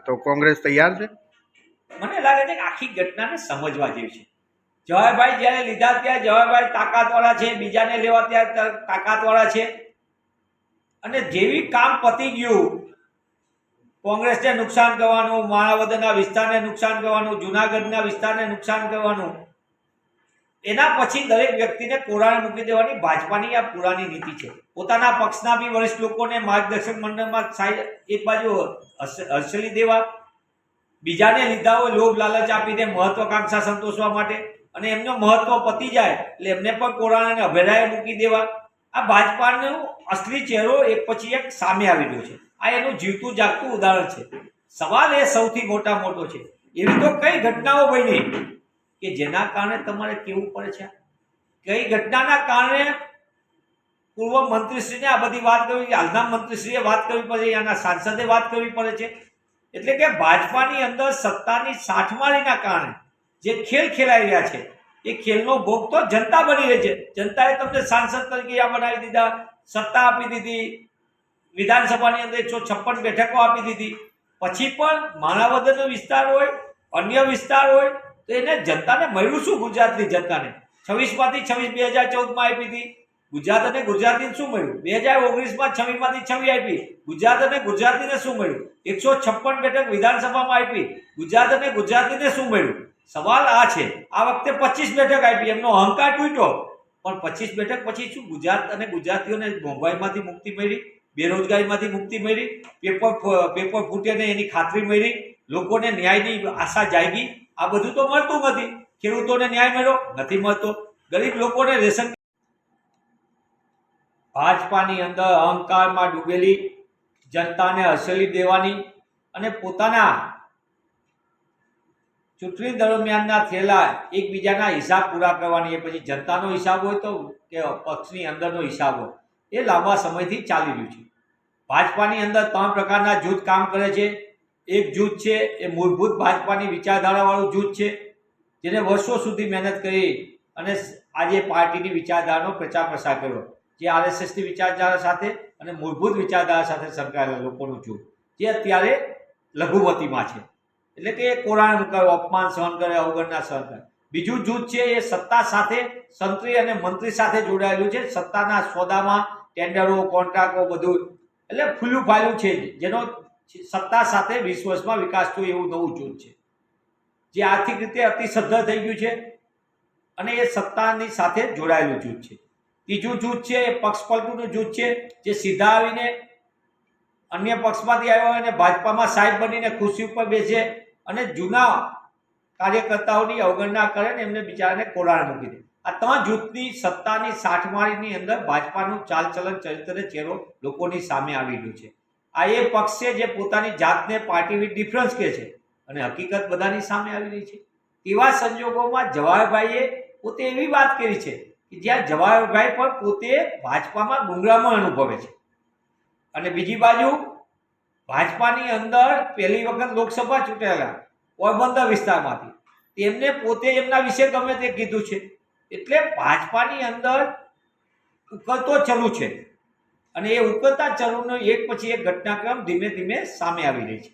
તો કોંગ્રેસ તૈયાર છે? મને લાગે છે કે આખી ઘટનાને સમજવા જેવી છે. જવાહરભાઈ જ્યારે લીધા ત્યાં જવાહરભાઈ તાકાતવાળા છે, બીજાને લેવા ત્યાં તાકાતવાળા છે, અને જેવી કામ પતી ગયું, કોંગ્રેસને નુકસાન કરવાનું, માણાવદરના વિસ્તારને નુકસાન કરવાનું, જુનાગઢના વિસ્તારને નુકસાન કરવાનું, એના પછી દરેક વ્યક્તિને કોરાણે મૂકી દેવાની ભાજપાની આ પુરાની નીતિ છે. પોતાના પક્ષના બી વરિષ્ઠ લોકોને માર્ગદર્શક મંડળમાં એક બાજુ હર્ષલી દેવા, બીજાને લીધા હોય લોભ લાલચ આપીને મહત્વાકાંક્ષા સંતોષવા માટે, અને એમનો મહત્વ પતી જાય એટલે એમને પણ કોરાણે અભેરાએ મૂકી દેવા. આ ભાજપાનો અસલી ચહેરો એક પછી એક સામે આવી રહ્યો છે. આ એનું જીવતું જાગતું ઉદાહરણ છે. સવાલ એ સૌથી મોટો છે, એવી તો કઈ ઘટનાઓ બની કે જેના કારણે તમારે કેવું પડે છે? કઈ ઘટનાના કારણે પૂર્વ મંત્રીશ્રીને આ બધી વાત કરવી, હાલના મંત્રીશ્રીએ વાત કરવી પડે, આના સાંસદે વાત કરવી પડે છે? એટલે કે ભાજપાની અંદર સત્તાની સાઠમારીના કારણે જે ખેલ ખેલાઈ રહ્યા છે, એ ખેલનો ભોગ તો જનતા બની રહી છે. જનતાએ તમને સાંસદ તરીકે આ બનાવી દીધા, સત્તા આપી દીધી, વિધાનસભાની અંદર 156 બેઠકો આપી દીધી. પછી પણ માણાવદરનો વિસ્તાર હોય, અન્ય વિસ્તાર હોય, તો એને જનતાને મળ્યું શું? ગુજરાતની જનતાને 26માંથી 26 2014માં આપી હતી. ગુજરાત અને ગુજરાતીને શું મળ્યું? 2019માં 26માંથી 26 આપી. ગુજરાત અને ગુજરાતીને શું મળ્યું? 156 બેઠક વિધાનસભામાં આપી. ગુજરાત અને ગુજરાતીને શું મળ્યું? સવાલ આ છે. આ વખતે 25 બેઠક આપી, એમનો અહંકાર તૂટ્યો, પણ 25 બેઠક પછી શું ગુજરાત અને ગુજરાતીઓને મોંઘવારીમાંથી મુક્તિ મળી, બેરોજગારીમાંથી મુક્તિ મળી, પેપર ફૂટે ને એની ખાતરી મળી, લોકોને ન્યાયની આશા જાગી? આ બધું તો મળતું નથી. ખેડૂતોને ન્યાય મળ્યો નથી મળતો, ગરીબ લોકોને રેશન. ભાજપાની અંદર અહંકારમાં ડૂબેલી જનતાને હસેલી દેવાની અને પોતાના ચૂંટણી દરમિયાનના થયેલા એકબીજાના હિસાબ પૂરા કરવાની, એ પછી જનતાનો હિસાબ હોય તો કે પક્ષની અંદરનો હિસાબ હોય, એ લાંબા સમયથી ચાલી રહ્યું છે. ભાજપાની અંદર 3 પ્રકારના જૂથ કામ કરે છે. એક જૂથ છે એ મૂળભૂત ભાજપાની વિચારધારાવાળું જૂથ છે, જેને વર્ષો સુધી મહેનત કરી અને આજે પાર્ટીની વિચારધારાનો પ્રચાર પ્રસાર કર્યો, જે આરએસએસની વિચારધારા સાથે અને મૂળભૂત વિચારધારા સાથે સંકળાયેલા લોકોનું જૂથ, જે અત્યારે લઘુમતીમાં છે. એટલે કે કોરાણે મુકાયો, અપમાન સહન કરે, અવગણના સહન કરે. બીજું જૂથ છે એ સત્તા સાથે, સંત્રી અને મંત્રી સાથે જોડાયેલું છે. સત્તાના સોદામાં ટેન્ડરો, કોન્ટ્રાક્ટો બધું એટલે ફૂલ્યું ફાલ્યું છે, જેનો સત્તા સાથે 20 વર્ષમાં વિકાસ થયો એવું નવું જૂથ છે, જે આર્થિક રીતે અતિ સદ્ધર થઈ ગયું છે અને એ સત્તાની સાથે જોડાયેલું જૂથ છે. ત્રીજું જૂથ છે એ પક્ષપલટુનું જૂથ છે, જે સીધા આવીને અન્ય પક્ષમાંથી આવ્યા હોય અને ભાજપામાં સાહેબ બનીને ખુરશી ઉપર બેસે અને જૂના કાર્યકર્તાઓની અવગણના કરે ને એમને બિચારાને કોરાણે મૂકી દે. આ 3 જૂથની સત્તાની સાઠમારીની અંદર ભાજપાનું ચાલચલન, ચરિત્ર, ચહેરો લોકોની સામે આવી રહ્યું છે. આ એ પક્ષ છે જે પોતાની જાતને પાર્ટી વિથ ડિફરન્સ કહે છે અને હકીકત બધાની સામે આવી રહી છે. એવા સંજોગોમાં જવાહરભાઈએ પોતે એવી વાત કરી છે કે જ્યાં જવાહરભાઈ પણ પોતે ભાજપામાં ગુંગળામણ અનુભવે છે, અને બીજી બાજુ ભાજપાની અંદર પહેલી વખત લોકસભા ચૂંટાયેલા પોરબંદર વિસ્તારમાંથી, તેમને પોતે એમના વિશે ગમે તે કીધું છે. એટલે ભાજપાની અંદર ઉકળતો ચલુ છે, અને એ ઉકળતા ચલુનો એક પછી એક ઘટનાક્રમ ધીમે ધીમે સામે આવી રહી છે.